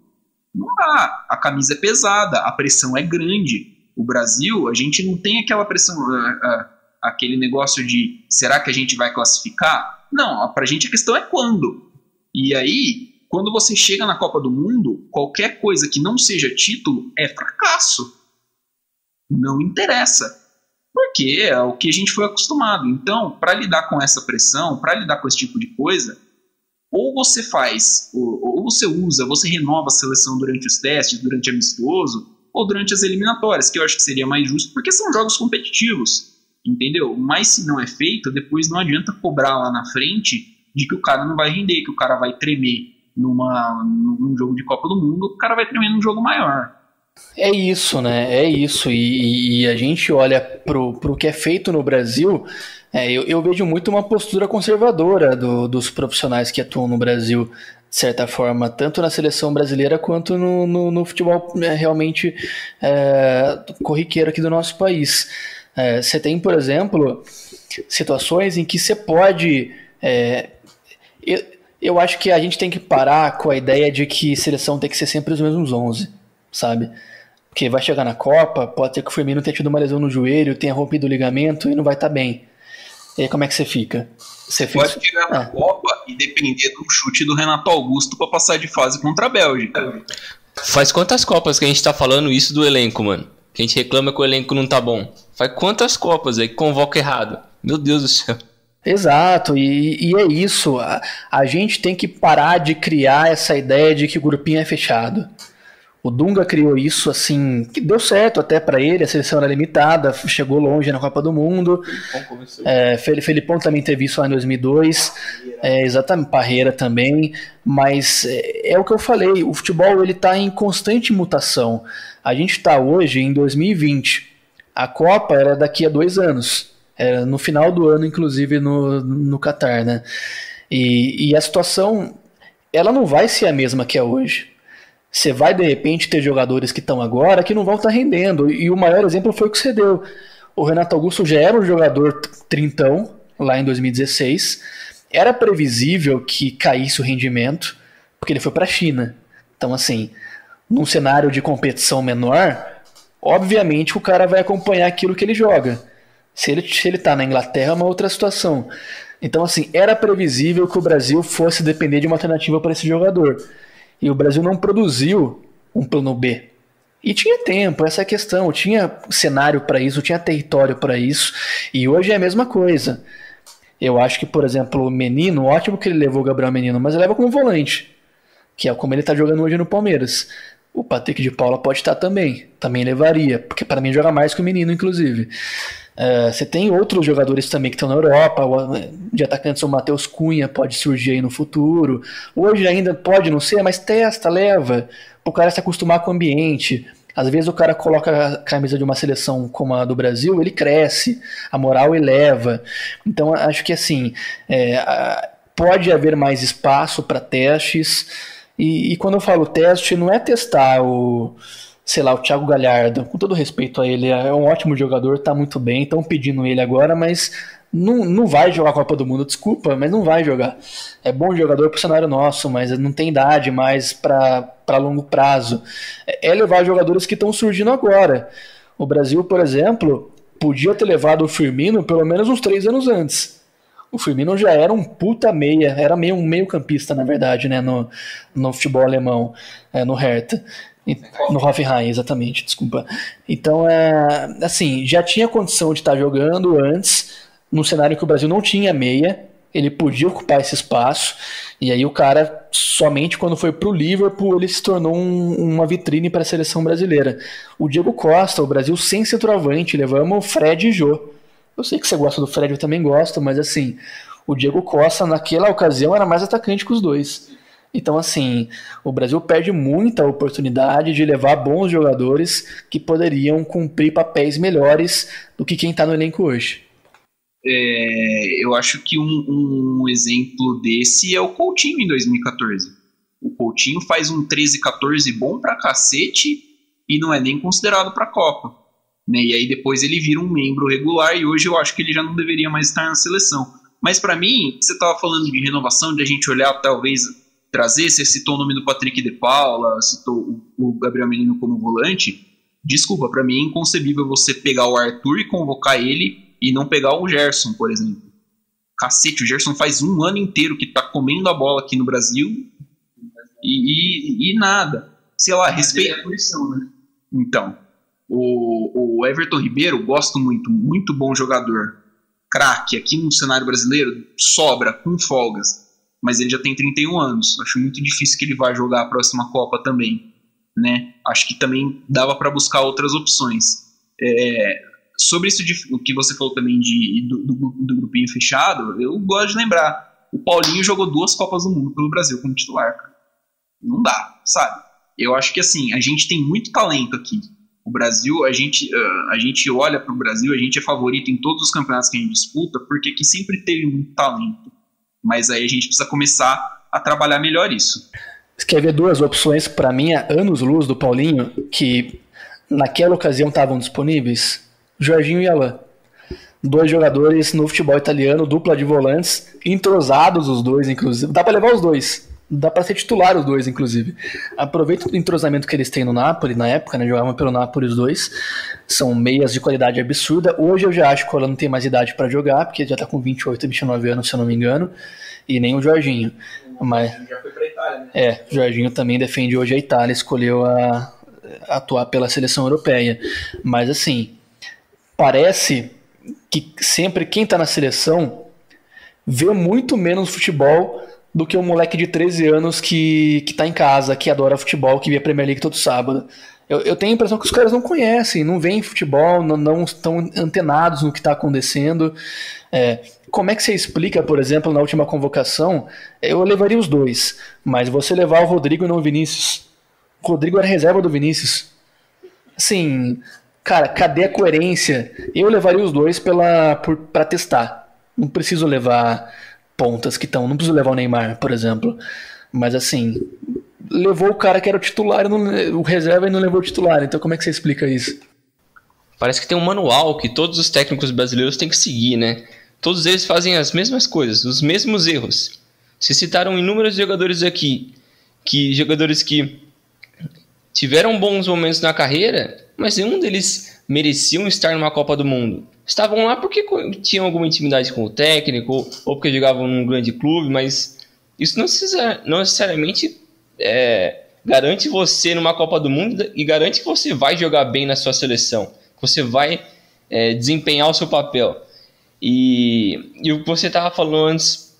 Não dá, a camisa é pesada, a pressão é grande. O Brasil, a gente não tem aquela pressão... aquele negócio de será que a gente vai classificar? Não, pra gente a questão é quando. E aí, quando você chega na Copa do Mundo, qualquer coisa que não seja título é fracasso. Não interessa. Porque é o que a gente foi acostumado. Então, para lidar com essa pressão, para lidar com esse tipo de coisa, ou você faz, ou você usa, você renova a seleção durante os testes, durante amistoso, ou durante as eliminatórias, que eu acho que seria mais justo, porque são jogos competitivos. Entendeu? Mas se não é feito, depois não adianta cobrar lá na frente de que o cara não vai render, que o cara vai tremer num jogo de Copa do Mundo, o cara vai tremer num jogo maior. É isso, né? É isso. E a gente olha pro que é feito no Brasil, eu vejo muito uma postura conservadora dos profissionais que atuam no Brasil, de certa forma, tanto na seleção brasileira quanto no futebol realmente corriqueiro aqui do nosso país. Você tem, por exemplo, situações em que você pode. Eu acho que a gente tem que parar com a ideia de que seleção tem que ser sempre os mesmos 11, sabe? Porque vai chegar na Copa, pode ser que o Firmino tenha tido uma lesão no joelho, tenha rompido o ligamento e não vai estar bem. E aí como é que você fica? Você pode chegar na Copa e depender do chute do Renato Augusto para passar de fase contra a Bélgica. Faz quantas Copas que a gente tá falando isso do elenco, mano? Que a gente reclama que o elenco não tá bom. Faz quantas Copas aí que convoca errado? Meu Deus do céu. Exato, e é isso. A gente tem que parar de criar essa ideia de que o grupinho é fechado. O Dunga criou isso, assim, que deu certo até pra ele, a seleção era limitada, chegou longe na Copa do Mundo. Felipão também teve isso lá em 2002, exatamente, Parreira também, mas é o que eu falei, o futebol ele tá em constante mutação. A gente tá hoje em 2020, a Copa era daqui a 2 anos, era no final do ano, inclusive no Catar, né? E a situação, ela não vai ser a mesma que é hoje. Você vai, de repente, ter jogadores que estão agora que não vão estar rendendo. E o maior exemplo foi o que você deu. O Renato Augusto já era um jogador trintão, lá em 2016. Era previsível que caísse o rendimento, porque ele foi para a China. Então, assim, num cenário de competição menor, obviamente o cara vai acompanhar aquilo que ele joga. Se ele tá na Inglaterra, é uma outra situação. Então, assim, era previsível que o Brasil fosse depender de uma alternativa para esse jogador. E o Brasil não produziu um plano B. E tinha tempo, essa é a questão. Tinha cenário para isso, tinha território para isso. E hoje é a mesma coisa. Eu acho que, por exemplo, o Menino, ótimo que ele levou o Gabriel Menino, mas ele leva como volante, que é como ele está jogando hoje no Palmeiras. O Patrick de Paula pode estar também levaria, porque para mim joga mais que o Menino, inclusive. Você tem outros jogadores também que estão na Europa, de atacantes, o Matheus Cunha pode surgir aí no futuro. Hoje ainda pode não ser, mas testa, leva, o cara se acostumar com o ambiente. Às vezes o cara coloca a camisa de uma seleção como a do Brasil, ele cresce, a moral eleva. Então acho que assim, pode haver mais espaço para testes, e quando eu falo teste, não é testar o Thiago Galhardo, com todo respeito a ele, é um ótimo jogador, tá muito bem, estão pedindo ele agora, mas não vai jogar a Copa do Mundo, desculpa, mas não vai jogar. É bom jogador pro cenário nosso, mas não tem idade mais para longo prazo. É levar jogadores que estão surgindo agora. O Brasil, por exemplo, podia ter levado o Firmino pelo menos uns 3 anos antes. O Firmino já era um puta meia, era um meio campista, na verdade, né, no futebol alemão, no Hertha. No Hoffenheim, exatamente, desculpa. Então, assim, já tinha condição de estar jogando antes, num cenário que o Brasil não tinha meia, ele podia ocupar esse espaço, e aí o cara, somente quando foi pro Liverpool, ele se tornou uma vitrine para a seleção brasileira. O Diego Costa, o Brasil sem centroavante, levamos o Fred e Jô. Eu sei que você gosta do Fred, eu também gosto, mas assim, o Diego Costa naquela ocasião era mais atacante que os dois. Então, assim, o Brasil perde muita oportunidade de levar bons jogadores que poderiam cumprir papéis melhores do que quem está no elenco hoje. Eu acho que um exemplo desse é o Coutinho em 2014. O Coutinho faz um 13-14 bom pra cacete e não é nem considerado pra Copa. Né? E aí depois ele vira um membro regular e hoje eu acho que ele já não deveria mais estar na seleção. Mas pra mim, você estava falando de renovação, de a gente olhar talvez... trazer, você citou o nome do Patrick de Paula, citou o Gabriel Menino como volante. Desculpa, para mim é inconcebível você pegar o Arthur e convocar ele e não pegar o Gerson, por exemplo. Cacete, o Gerson faz 1 ano inteiro que tá comendo a bola aqui no Brasil e nada. Sei lá, respeita a posição, né? Então, o Everton Ribeiro, gosto muito, muito bom jogador. Craque, aqui no cenário brasileiro, sobra, com folgas. Mas ele já tem 31 anos. Acho muito difícil que ele vá jogar a próxima Copa também, né? Acho que também dava para buscar outras opções. Sobre isso o que você falou também do grupinho fechado, eu gosto de lembrar. O Paulinho jogou 2 Copas do Mundo pelo Brasil como titular, cara. Não dá, sabe? Eu acho que assim, a gente tem muito talento aqui. O Brasil, a gente olha para o Brasil, a gente é favorito em todos os campeonatos que a gente disputa, porque aqui sempre teve muito talento. Mas aí a gente precisa começar a trabalhar melhor isso. Você quer ver duas opções, para mim, anos-luz do Paulinho, que naquela ocasião estavam disponíveis? Jorginho e Alain. 2 jogadores no futebol italiano, dupla de volantes, entrosados os dois, inclusive. Dá para levar os dois. Dá para ser titular os dois, inclusive. Aproveita o entrosamento que eles têm no Napoli, na época, né? Jogavam pelo Napoli os dois. São meias de qualidade absurda. Hoje eu já acho que o Alain não tem mais idade para jogar, porque já tá com 28, 29 anos, se eu não me engano. E nem o Jorginho. Mas Já foi pra Itália, né? o Jorginho também defende hoje a Itália, escolheu atuar pela seleção europeia. Mas assim, parece que sempre quem tá na seleção vê muito menos futebol do que um moleque de 13 anos que tá em casa, que adora futebol, que vê a Premier League todo sábado. Eu tenho a impressão que os caras não conhecem, não veem futebol, não estão antenados no que está acontecendo. Como é que você explica, por exemplo, na última convocação, eu levaria os dois, mas você levar o Rodrigo e não o Vinícius? O Rodrigo era reserva do Vinícius. Assim, cara, cadê a coerência? Eu levaria os dois para testar. Não preciso levar pontas que estão, não preciso levar o Neymar, por exemplo. Mas assim, levou o cara que era o titular, o reserva e não levou o titular. Então como é que você explica isso? Parece que tem um manual que todos os técnicos brasileiros têm que seguir, né? Todos eles fazem as mesmas coisas, os mesmos erros. Vocês citaram inúmeros jogadores aqui, jogadores que tiveram bons momentos na carreira, mas nenhum deles mereciam estar numa Copa do Mundo. Estavam lá porque tinham alguma intimidade com o técnico, ou porque jogavam num grande clube, mas isso não necessariamente garante você numa Copa do Mundo e garante que você vai jogar bem na sua seleção, que você vai desempenhar o seu papel. E o que você estava falando antes,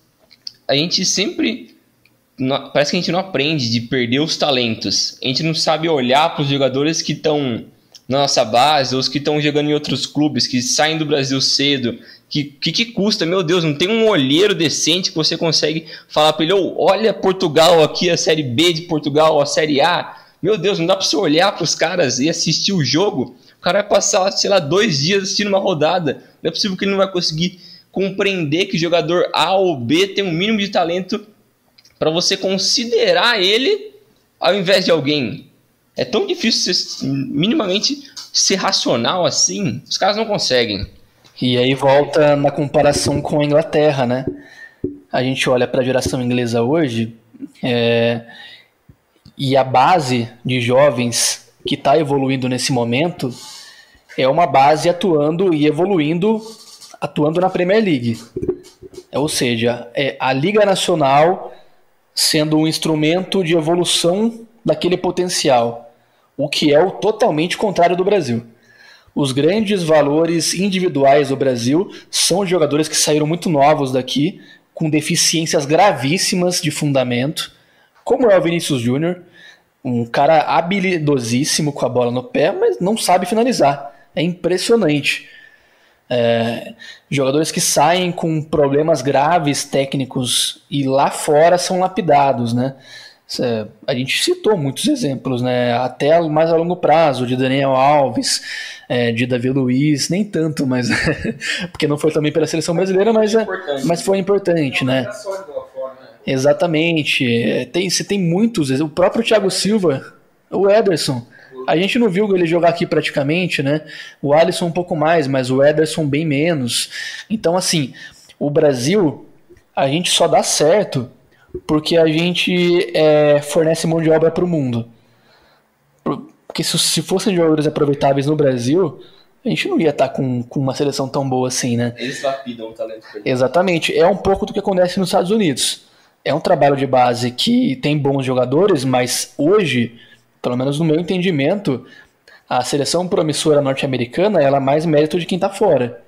a gente sempre... Parece que a gente não aprende de perder os talentos. A gente não sabe olhar para os jogadores que estão na nossa base, ou os que estão jogando em outros clubes, que saem do Brasil cedo. Que custa? Meu Deus, não tem um olheiro decente que você consegue falar para ele: olha Portugal aqui, a Série B de Portugal, a Série A. Meu Deus, não dá para você olhar para os caras e assistir o jogo. O cara vai passar, 2 dias assistindo uma rodada. Não é possível que ele não vai conseguir compreender que o jogador A ou B tem um mínimo de talento para você considerar ele ao invés de alguém. É tão difícil minimamente ser racional assim. Os caras não conseguem. E aí volta na comparação com a Inglaterra, né? A gente olha para a geração inglesa hoje e a base de jovens que está evoluindo nesse momento é uma base atuando e evoluindo, atuando na Premier League. Ou seja, a Liga Nacional sendo um instrumento de evolução daquele potencial, o que é o totalmente contrário do Brasil. Os grandes valores individuais do Brasil são jogadores que saíram muito novos daqui, com deficiências gravíssimas de fundamento, como é o Vinícius Júnior, um cara habilidosíssimo com a bola no pé, mas não sabe finalizar. É impressionante. Jogadores que saem com problemas graves técnicos e lá fora são lapidados, né? A gente citou muitos exemplos, né? Até mais a longo prazo, de Daniel Alves, de Davi Luiz, nem tanto, mas porque não foi também pela seleção brasileira, mas foi importante, né? Exatamente. Você tem muitos, o próprio Thiago Silva, o Ederson. A gente não viu ele jogar aqui praticamente, né? O Alisson um pouco mais, mas o Ederson bem menos. Então, assim, o Brasil, a gente só dá certo porque a gente fornece mão de obra para o mundo. Porque se fossem jogadores aproveitáveis no Brasil, a gente não ia estar com uma seleção tão boa assim, né? Eles lapidam o talento. Exatamente. É um pouco do que acontece nos Estados Unidos. É um trabalho de base que tem bons jogadores, mas hoje, pelo menos no meu entendimento, a seleção promissora norte-americana ela é mais mérito de quem está fora.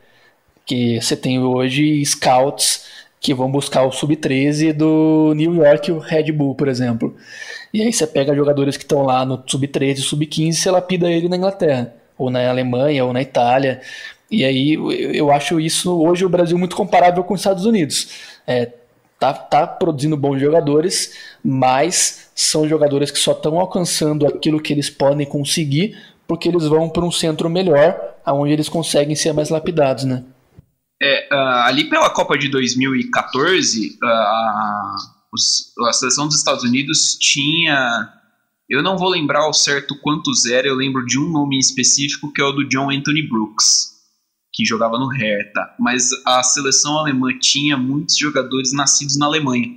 Que você tem hoje scouts que vão buscar o sub-13 do New York, o Red Bull, por exemplo. E aí você pega jogadores que estão lá no sub-13, sub-15 e você lapida ele na Inglaterra, ou na Alemanha, ou na Itália. E aí eu acho isso hoje o Brasil muito comparável com os Estados Unidos. tá produzindo bons jogadores, mas são jogadores que só estão alcançando aquilo que eles podem conseguir porque eles vão para um centro melhor, onde eles conseguem ser mais lapidados, né? Ali pela Copa de 2014, a seleção dos Estados Unidos tinha... Eu não vou lembrar ao certo quantos era, eu lembro de um nome específico, que é o do John Anthony Brooks, que jogava no Hertha. Mas a seleção alemã tinha muitos jogadores nascidos na Alemanha,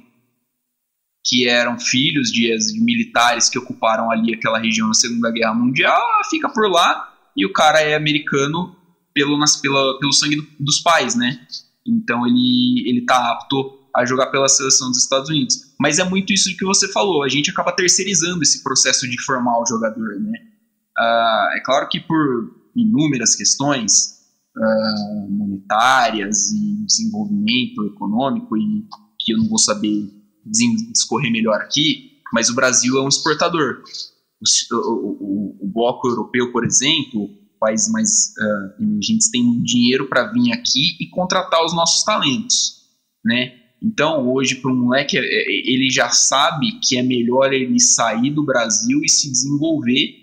que eram filhos de militares que ocuparam ali aquela região na Segunda Guerra Mundial, fica por lá, e o cara é americano pelo sangue dos pais, né? Então ele tá apto a jogar pela seleção dos Estados Unidos. Mas é muito isso que você falou, a gente acaba terceirizando esse processo de formar o jogador, né? É claro que por inúmeras questões monetárias e desenvolvimento econômico, e que eu não vou saber discorrer melhor aqui, mas o Brasil é um exportador. O bloco europeu, por exemplo, países mais emergentes, têm dinheiro para vir aqui e contratar os nossos talentos, né? Então, hoje, para um moleque, ele já sabe que é melhor ele sair do Brasil e se desenvolver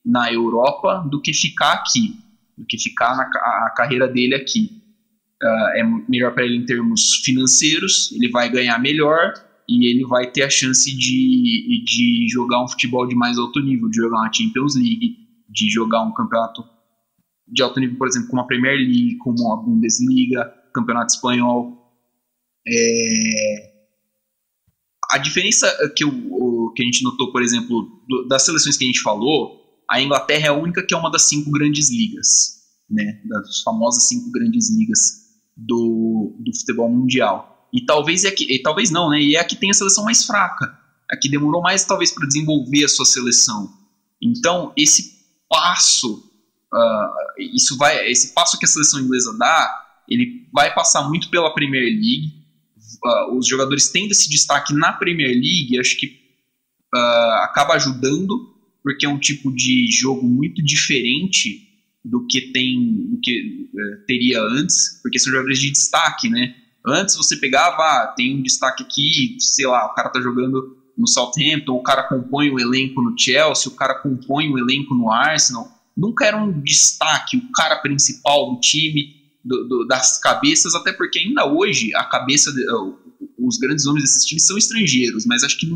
na Europa do que ficar aqui, do que ficar a carreira dele aqui. É melhor para ele em termos financeiros, ele vai ganhar melhor e ele vai ter a chance de jogar um futebol de mais alto nível, de jogar uma Champions League, de jogar um campeonato de alto nível, por exemplo, como a Premier League, como a Bundesliga, Campeonato Espanhol. A diferença que a gente notou, por exemplo, das seleções que a gente falou, a Inglaterra é a única que é uma das 5 grandes ligas, né, das famosas 5 grandes ligas do futebol mundial. E talvez talvez não, né? E é a que tem a seleção mais fraca, a que demorou mais talvez para desenvolver a sua seleção. Então esse passo que a seleção inglesa dá, ele vai passar muito pela Premier League. Os jogadores tendo esse destaque na Premier League, acho que acaba ajudando, porque é um tipo de jogo muito diferente do que teria antes, porque são jogadores de destaque, né? Antes você pegava, tem um destaque aqui, sei lá, o cara tá jogando no Southampton, o cara compõe um elenco no Chelsea, o cara compõe um elenco no Arsenal. Nunca era um destaque, o cara principal do time, das cabeças, até porque ainda hoje a cabeça os grandes nomes desses times são estrangeiros, mas acho que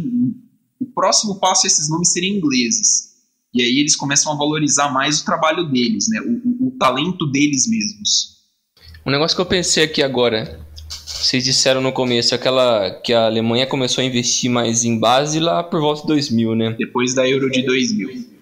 o próximo passo é esses nomes serem ingleses, e aí eles começam a valorizar mais o trabalho deles, né? O talento deles mesmos. Um negócio que eu pensei aqui agora, vocês disseram no começo que a Alemanha começou a investir mais em base lá por volta de 2000, né? Depois da Euro de 2000.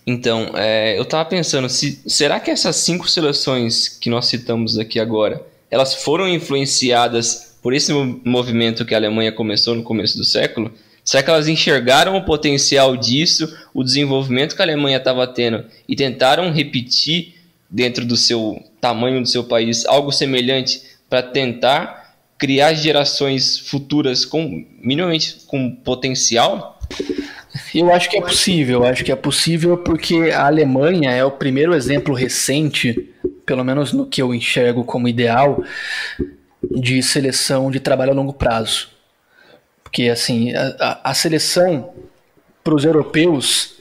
Então, eu tava pensando, será que essas 5 seleções que nós citamos aqui agora, elas foram influenciadas por esse movimento que a Alemanha começou no começo do século? Será que elas enxergaram o potencial disso, o desenvolvimento que a Alemanha estava tendo, e tentaram repetir dentro do seu tamanho do seu país algo semelhante para tentar criar gerações futuras minimamente com potencial? Eu acho que é possível porque a Alemanha é o primeiro exemplo recente, pelo menos no que eu enxergo como ideal, de seleção de trabalho a longo prazo. Porque assim, a seleção para os europeus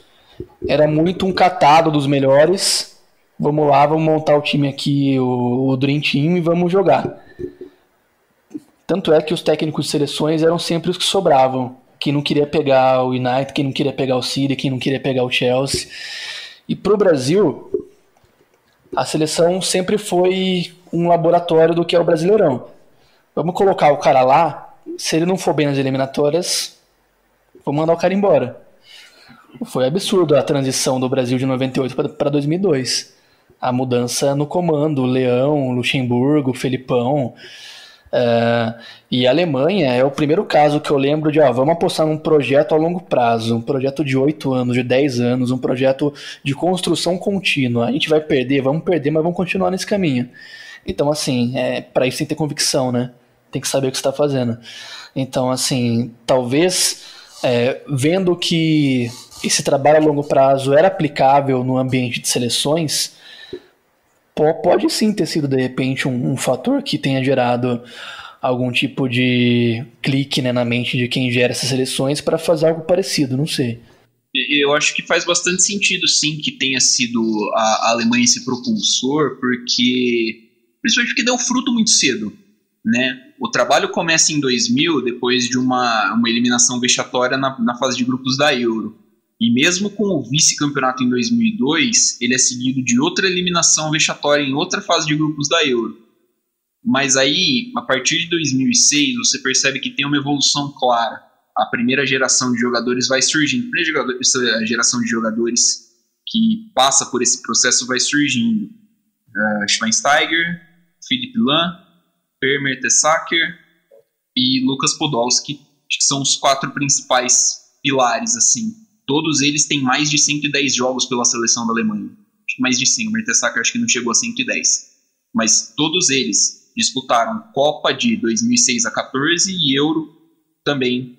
era muito um catado dos melhores. Vamos lá, vamos montar o time aqui, o Dream Team, e vamos jogar. Tanto é que os técnicos de seleções eram sempre os que sobravam. Quem não queria pegar o United, quem não queria pegar o City, quem não queria pegar o Chelsea. E para o Brasil, a seleção sempre foi um laboratório do que é o Brasileirão. Vamos colocar o cara lá, se ele não for bem nas eliminatórias, vamos mandar o cara embora. Foi absurdo a transição do Brasil de 98 para 2002. A mudança no comando, o Leão, o Luxemburgo, o Felipão. E a Alemanha é o primeiro caso que eu lembro de vamos apostar num projeto a longo prazo, um projeto de 8 anos, de 10 anos, um projeto de construção contínua. A gente vai perder, vamos perder, mas vamos continuar nesse caminho. Então, assim, para isso tem que ter convicção, né? Tem que saber o que você está fazendo. Então, assim, talvez vendo que esse trabalho a longo prazo era aplicável no ambiente de seleções, pode sim ter sido, de repente, um fator que tenha gerado algum tipo de clique, né, na mente de quem gera essas seleções para fazer algo parecido, não sei. Eu acho que faz bastante sentido, sim, que tenha sido a Alemanha esse propulsor, principalmente porque deu fruto muito cedo, né? O trabalho começa em 2000, depois de uma eliminação vexatória na fase de grupos da Euro. E mesmo com o vice-campeonato em 2002, ele é seguido de outra eliminação vexatória em outra fase de grupos da Euro. Mas aí, a partir de 2006, você percebe que tem uma evolução clara. A primeira geração de jogadores vai surgindo. A primeira geração de jogadores que passa por esse processo vai surgindo. Schweinsteiger, Philipp Lahm, Per Mertesacker e Lukas Podolski, que são os 4 principais pilares, assim. Todos eles têm mais de 110 jogos pela seleção da Alemanha. Acho que mais de 100. O Mertesacker acho que não chegou a 110. Mas todos eles disputaram Copa de 2006 a 14 e Euro também.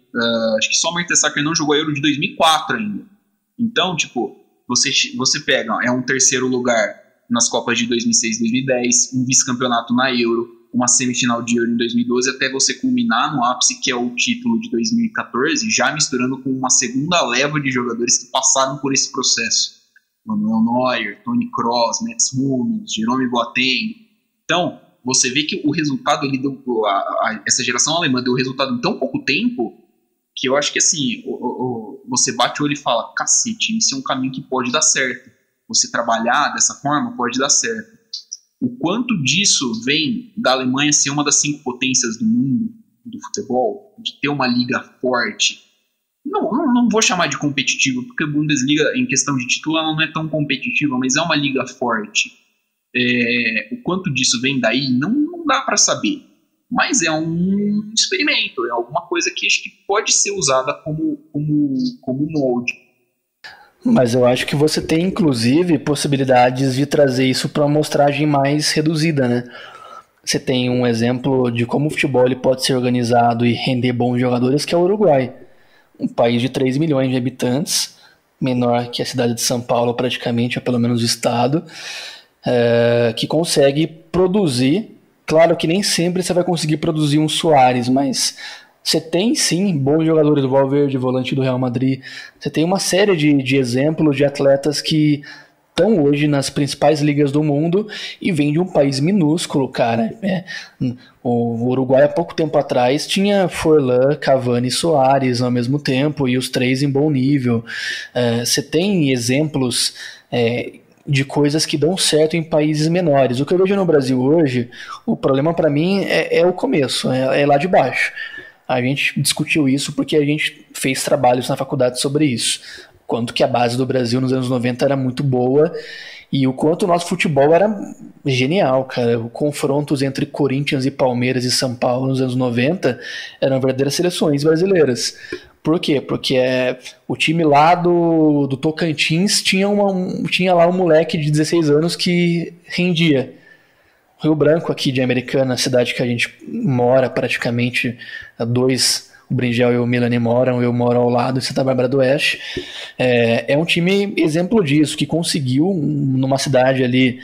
Acho que só o Mertesacker não jogou a Euro de 2004 ainda. Então, tipo, você pega, é um terceiro lugar nas Copas de 2006 e 2010, um vice-campeonato na Euro, uma semifinal de Euro em 2012, até você culminar no ápice, que é o título de 2014, já misturando com uma segunda leva de jogadores que passaram por esse processo. Manuel Neuer, Toni Kroos, Mats Hummels, Jerome Boateng. Então, você vê que o resultado, essa geração alemã deu resultado em tão pouco tempo, que eu acho que assim, você bate o olho e fala, cacete, esse é um caminho que pode dar certo. Você trabalhar dessa forma pode dar certo. O quanto disso vem da Alemanha ser uma das 5 potências do mundo do futebol, de ter uma liga forte. Não vou chamar de competitiva, porque a Bundesliga, em questão de título, ela não é tão competitiva, mas é uma liga forte. O quanto disso vem daí, não dá para saber. Mas é um experimento, é alguma coisa que acho que pode ser usada como molde. Mas eu acho que você tem, inclusive, possibilidades de trazer isso para uma amostragem mais reduzida, né? Você tem um exemplo de como o futebol ele pode ser organizado e render bons jogadores, que é o Uruguai. Um país de 3 milhões de habitantes, menor que a cidade de São Paulo praticamente, ou pelo menos o estado, que consegue produzir. Claro que nem sempre você vai conseguir produzir um Suárez, mas você tem sim bons jogadores do Valverde, volante do Real Madrid. Você tem uma série de exemplos de atletas que estão hoje nas principais ligas do mundo e vêm de um país minúsculo, cara. O Uruguai há pouco tempo atrás tinha Forlán, Cavani e Suárez ao mesmo tempo, e os 3 em bom nível. Você tem exemplos de coisas que dão certo em países menores. O que eu vejo no Brasil hoje, o problema para mim é o começo, é lá de baixo. A gente discutiu isso porque a gente fez trabalhos na faculdade sobre isso. Quanto que a base do Brasil nos anos 90 era muito boa e o quanto o nosso futebol era genial, cara. Os confrontos entre Corinthians e Palmeiras e São Paulo nos anos 90 eram verdadeiras seleções brasileiras. Por quê? Porque o time lá do Tocantins tinha lá um moleque de 16 anos que rendia. Rio Branco, aqui de Americana, a cidade que a gente mora praticamente, o Bringel e o Milani moram, eu moro ao lado em Santa Bárbara do Oeste, é um time exemplo disso, que conseguiu, numa cidade ali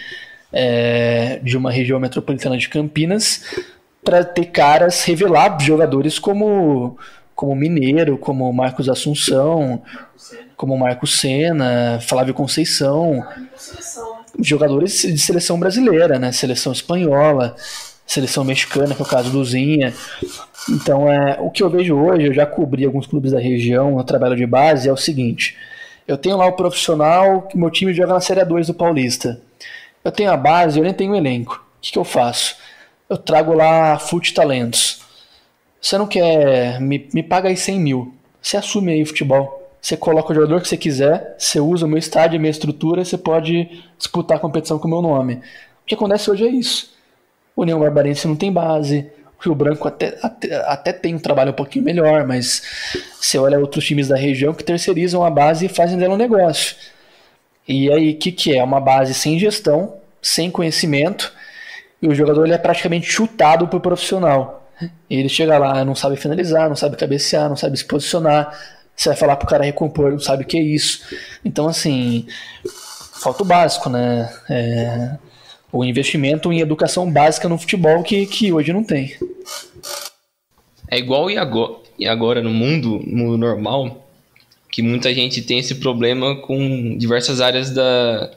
de uma região metropolitana de Campinas, para ter caras, revelar jogadores como Mineiro, como Marcos Assunção, como Marcos Senna, Flávio Conceição, jogadores de seleção brasileira, né? Seleção espanhola, seleção mexicana, que é o caso do Zinha. Então, o que eu vejo hoje, eu já cobri alguns clubes da região, eu trabalho de base, é o seguinte: eu tenho lá o profissional, que meu time joga na Série A2 do Paulista. Eu tenho a base, eu nem tenho elenco. O que eu faço? Eu trago lá Fute Talentos. Você não quer, me paga aí 100 mil. Você assume aí o futebol. Você coloca o jogador que você quiser, você usa o meu estádio, a minha estrutura, você pode disputar a competição com o meu nome. O que acontece hoje é isso. O União Barbarense não tem base, o Rio Branco até tem um trabalho um pouquinho melhor, mas você olha outros times da região que terceirizam a base e fazem dela um negócio. E aí, o que é? Uma base sem gestão, sem conhecimento, e o jogador ele é praticamente chutado por profissional. Ele chega lá, não sabe finalizar, não sabe cabecear, não sabe se posicionar. Você vai falar pro cara recompor, não sabe o que é isso. Então, assim, falta o básico, né? O investimento em educação básica no futebol que hoje não tem. É igual e agora no mundo normal, que muita gente tem esse problema com diversas áreas da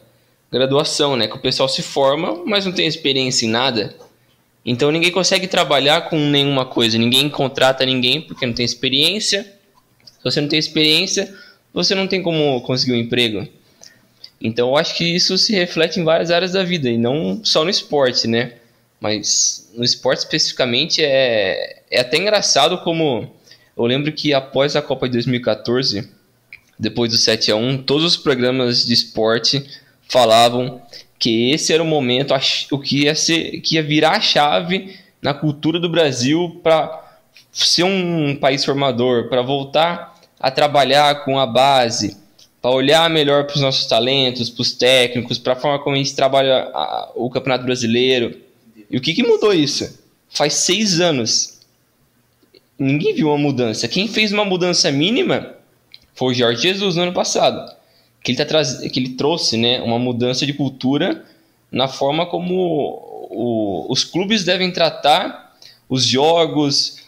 graduação, né? Que o pessoal se forma, mas não tem experiência em nada. Então ninguém consegue trabalhar com nenhuma coisa, ninguém contrata ninguém porque não tem experiência. Se você não tem experiência, você não tem como conseguir um emprego. Então eu acho que isso se reflete em várias áreas da vida, e não só no esporte, né? Mas no esporte especificamente é até engraçado como... Eu lembro que após a Copa de 2014, depois do 7-1, todos os programas de esporte falavam que esse era o momento, o que ia virar a chave na cultura do Brasil para ser um país formador, para voltar a trabalhar com a base, para olhar melhor para os nossos talentos, para os técnicos, para a forma como a gente trabalha o Campeonato Brasileiro. E o que mudou isso? Faz 6 anos. Ninguém viu uma mudança. Quem fez uma mudança mínima foi o Jorge Jesus no ano passado. Que ele trouxe, né, uma mudança de cultura na forma como os clubes devem tratar os jogos,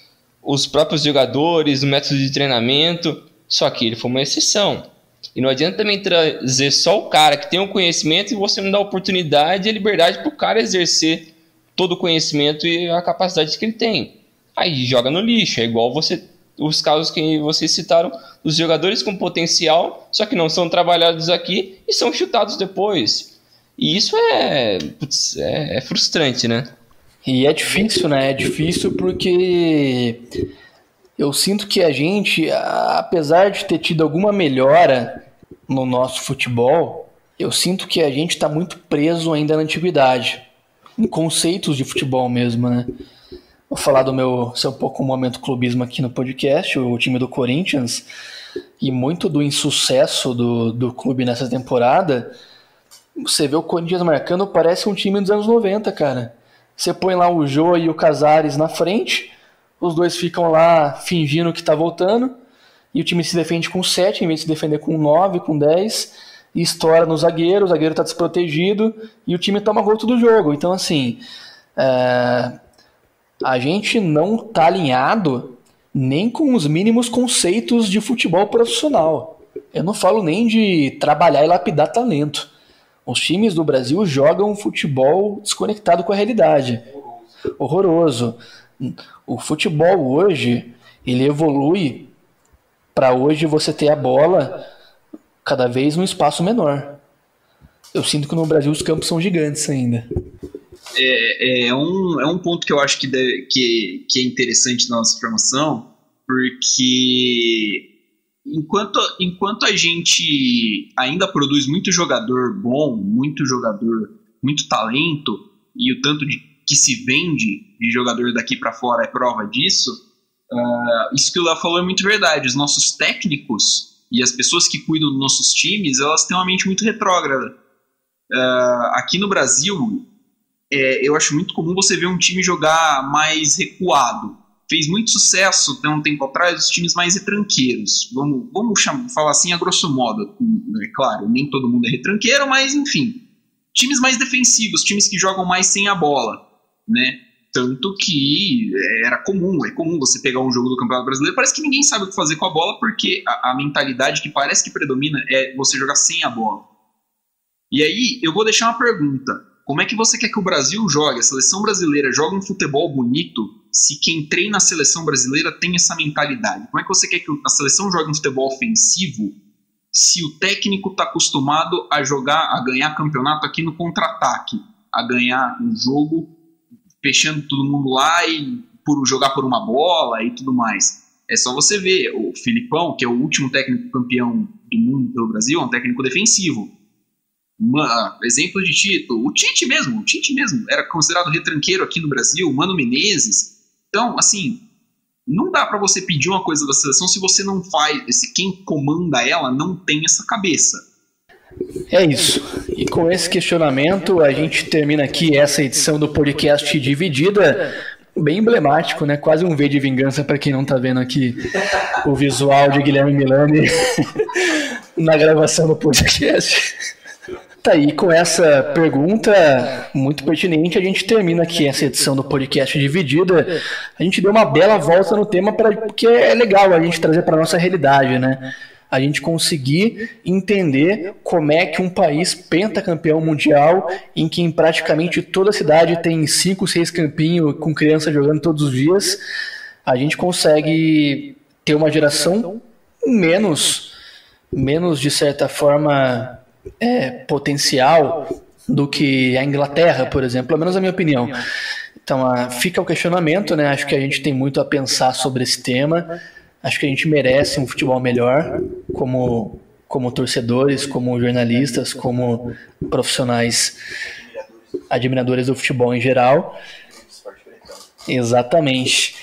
os próprios jogadores, o método de treinamento. Só que ele foi uma exceção. E não adianta também trazer só o cara que tem o conhecimento e você não dá oportunidade e a liberdade para o cara exercer todo o conhecimento e a capacidade que ele tem. Aí joga no lixo. É igual os casos que vocês citaram, os jogadores com potencial, só que não são trabalhados aqui e são chutados depois. E isso é frustrante, né? E é difícil, né? É difícil porque eu sinto que a gente, apesar de ter tido alguma melhora no nosso futebol, eu sinto que a gente está muito preso ainda na antiguidade, em conceitos de futebol mesmo, né? Vou falar ser um pouco o momento clubismo aqui no podcast, o time do Corinthians, e muito do insucesso do clube nessa temporada. Você vê o Corinthians marcando, parece um time dos anos 90, cara. Você põe lá o Jô e o Casares na frente, os dois ficam lá fingindo que tá voltando, e o time se defende com 7, em vez de se defender com 9, com 10, e estoura no zagueiro, o zagueiro tá desprotegido, e o time toma gol todo jogo. Então, assim, a gente não tá alinhado nem com os mínimos conceitos de futebol profissional. Eu não falo nem de trabalhar e lapidar talento. Os times do Brasil jogam futebol desconectado com a realidade. Horroroso. O futebol hoje, ele evolui para hoje você ter a bola cada vez num espaço menor. Eu sinto que no Brasil os campos são gigantes ainda. É um ponto que eu acho que é interessante na nossa formação, porque enquanto a gente ainda produz muito jogador bom, muito talento, e o tanto que se vende de jogador daqui para fora é prova disso, isso que o Léo falou é muito verdade. Os nossos técnicos e as pessoas que cuidam dos nossos times, elas têm uma mente muito retrógrada. Aqui no Brasil, eu acho muito comum você ver um time jogar mais recuado. Fez muito sucesso até um tempo atrás os times mais retranqueiros. Vamos falar assim a grosso modo. É claro, nem todo mundo é retranqueiro, mas enfim. Times mais defensivos, times que jogam mais sem a bola, né? Tanto que é comum você pegar um jogo do Campeonato Brasileiro, parece que ninguém sabe o que fazer com a bola, porque a mentalidade que parece que predomina é você jogar sem a bola. E aí, eu vou deixar uma pergunta. Como é que você quer que o Brasil jogue, a seleção brasileira jogue um futebol bonito, se quem treina a seleção brasileira tem essa mentalidade? Como é que você quer que a seleção jogue um futebol ofensivo, se o técnico está acostumado a ganhar campeonato aqui no contra-ataque, a ganhar um jogo fechando todo mundo lá e jogar por uma bola e tudo mais? É só você ver o Filipão, que é o último técnico campeão do mundo pelo Brasil, é um técnico defensivo. Exemplo de título, o Tite mesmo era considerado retranqueiro aqui no Brasil, o Mano Menezes. Então, assim, não dá para você pedir uma coisa da seleção se você não faz, se quem comanda ela não tem essa cabeça. É isso. E com esse questionamento, a gente termina aqui essa edição do podcast Dividida, bem emblemático, né? Quase um V de vingança para quem não tá vendo aqui o visual de Guilherme Milani na gravação do podcast. Tá aí, com essa pergunta muito pertinente, a gente termina aqui essa edição do podcast Dividida. A gente deu uma bela volta no tema, porque é legal a gente trazer para a nossa realidade, né? A gente conseguir entender como é que um país pentacampeão mundial, em que em praticamente toda a cidade tem 5, 6 campinhos com criança jogando todos os dias, a gente consegue ter uma geração menos de certa forma potencial do que a Inglaterra, por exemplo, pelo menos na minha opinião. Então fica o questionamento, né? Acho que a gente tem muito a pensar sobre esse tema. Acho que a gente merece um futebol melhor, como torcedores, como jornalistas, como profissionais admiradores do futebol em geral. Exatamente.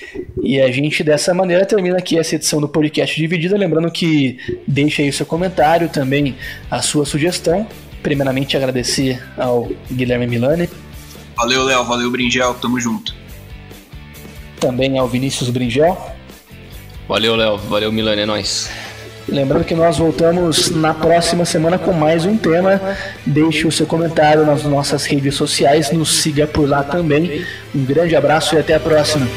E a gente dessa maneira termina aqui essa edição do podcast Dividida. Lembrando que deixa aí o seu comentário, também a sua sugestão. Primeiramente agradecer ao Guilherme Milani. Valeu, Léo, valeu, Bringel, tamo junto. Também ao Vinícius Bringel. Valeu, Léo. Valeu, Milani. É nóis. Lembrando que nós voltamos na próxima semana com mais um tema. Deixe o seu comentário nas nossas redes sociais. Nos siga por lá também. Um grande abraço e até a próxima.